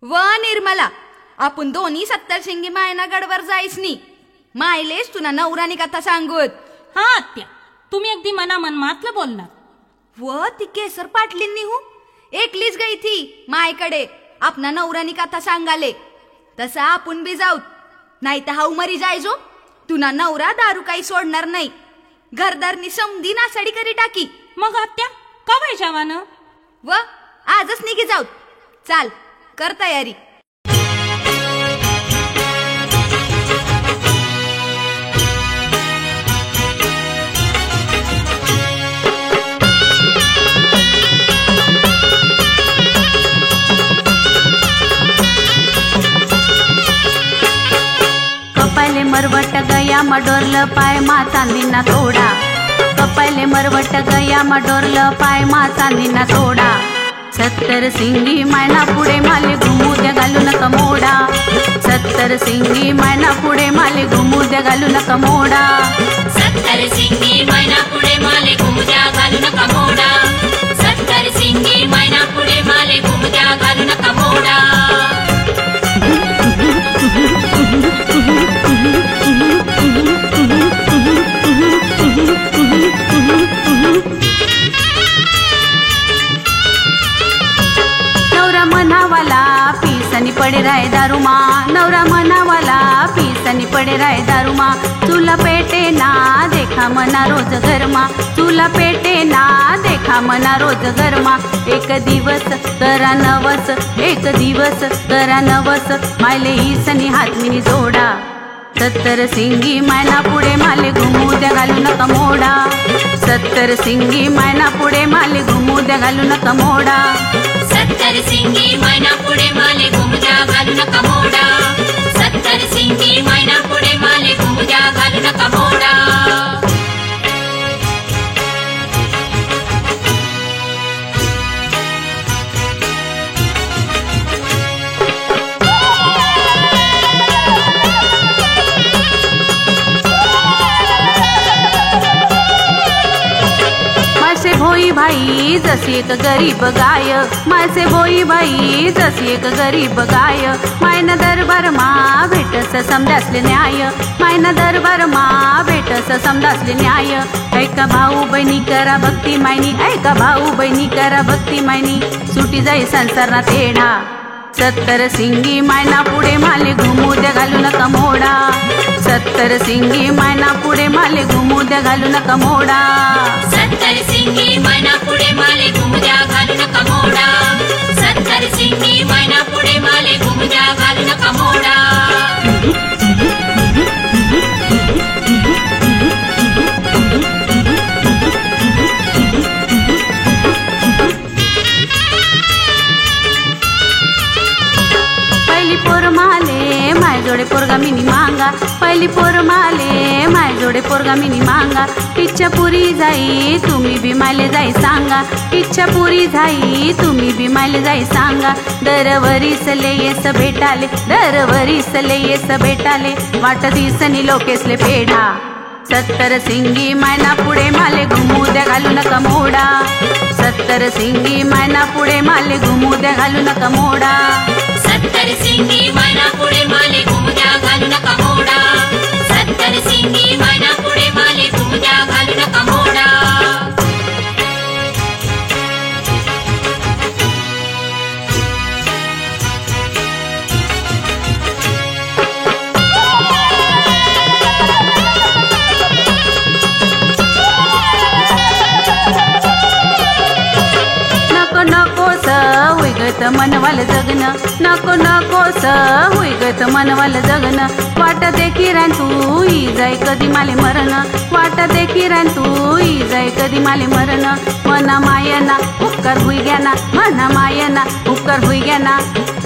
व निर्मला, आपण दोन्ही 70 शिंगी मायना गडवर जायस नी. मायलेस तुना नवरानी कथा सांगूत. हा आत्या, तुम्ही अगदी मनामन मातलं बोलणार. व ती केसर पाटलींनी हो एकलीच गई थी मायकडे आपणा नवरानी कथा सांगाले. तसा आपण बी जाऊत, नाही तर हाऊ मरी जायजो. तुना नवरा दारू काही सोडणार नाही. घरदारनी समधी नासाडी करी टाकी. मग आत्या कवाय जावान? व आजच निघी जाऊत. चाल कर तयारी. कपाले मरवट गया मडोरल पाय मा चांदीना तोडा. कपाले मरवट गया मडोरल पाय मा चांदीना तोडा. 70 सिंगी मायना पुढे माले घुमू द्या घालू नका मोडा. 70 सिंगी मायना पुढे माले घुमू द्या घालू नका मोडा. 70 सिंगी मायना पुढे माले घुमू द्या घालू नका मोडा. 70 सिंगी मायना पुढे माले घुमू द्या घालू नका मोडा. नवरा मनावाला पीसनी पडे राय दारुमा. नवरा मनावाला पीसनी पडे राय दारुमा. तुला पेटे ना देखा मना रोज घरमा. तुला पेटे ना देखा मना रोज घरमा. एक दिवस करा नवस, एक दिवस करा नवस. मायले ईसनी हातमिनी जोडा. 70 सिंगी मायना पुढे माले घुमू द्या घालू नका मोडा. 70 सिंगी मायना पुढे माले घुमू द्या घालू नका मोडा. 70 सिंगी मायना पुढे माले घुमू द्या घालू नका मोडा. 70 सिंगी मायना पुढे माले घुमू द्या घालू नका मोडा. माझे भोई भाई जशी एक गरीब गाय. माझे भोई भाई जशी एक गरीब गाय. मायना दरबार मा भेटस समजासले न्याय. मायना दरबार मा भेटस समजासले न्याय. ऐका भाऊ बहिणी करा भक्ती मायनी. ऐका भाऊ बहिणी करा भक्ती मायनी. सुटी जाई संसार ना तेढा. 70 सिंगी मायना पुढे माले घुमू द्या घालू नका मोडा. 70 सिंगी मायना पुढे माले घुमू द्या घालू नका मोडा. 70 सिंगी मायना पुढे माले घुमू द्या घालू नका मोडा. 70 सिंगी मायना पुढे माले घुमू द्या घालू नका मोडा. पहिली पोर माले माय जोडे पोरगा मिनी मांगा. पहिली पोर माले माय जोडे पोरगा मिनी मांगा. इच्छा पुरी जाई तुम्ही बी मायले जाई सांगा. इच्छा पुरी जाई तुम्ही बी मायले जाई सांगा. दरवरीसले येस भेटाले. दरवरीसले येस भेटाले. वाट दिसनी लोकेसले पेढा. 70 सिंगी मायना पुढे माले घुमू द्या घालू नका मोडा. 70 सिंगी मायना पुढे माले घुमू द्या घालू नका मोडा. 70 सिंगी मायना पुढे माले घुमू द्या घालू नका मोडा. 70 सिंगी मायना पुढे माले घुमू द्या घालू नका मोडा. नको नकोस हुईगत मनवाल जगन. नको नकोस हुईगत मनवाल जगन. वाट देखी रान तू ही जाय कधी माले मरण. वाट देखी रान तू ही जाय कधी माले मरण. मना मायना उपकार हुई ग्या ना. मना मायना उपकार हुई ग्या ना.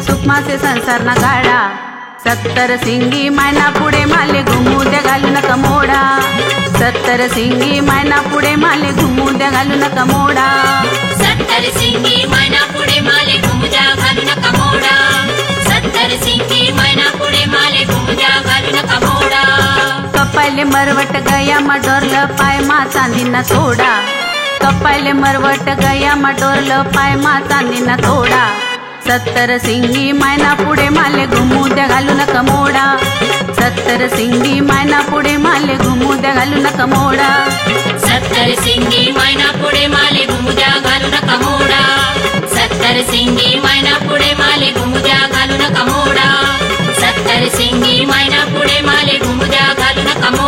सुखमासे संसार ना गाडा. 70 सिंगी मायना पुढे माले घुमू द्या घालू नका मोडा. 70 सिंगी मायना पुढे माले घुमू द्या घालू नका मोडा. 70 सिंगी मायना पुढे माले घुमू द्या घालू नका मोडा. 70 सिंगी मायना पुढे माले घुमू द्या घालू नका मोडा. कपाले मरवट गया मडोरल पाय मा चांदीना तोडा. कपाले मरवट गया मडोरल पाय मा चांदीना तोडा. सत्तर सिंगी मैना पुढे माले घुमू द्या घालू नका मोडा. सत्तर सिंगी मैना पुढे माले घुमू द्या घालू नका मोडा. सत्तर सिंगी मैना पुढे माले घुमू द्या घालू नका मोडा. सत्तर सिंगी मैना पुढे माले घुमू द्या घालू नका मोडा. सत्तर सिंगी मैना पुढे माले घुमू द्या घालू नका मोडा.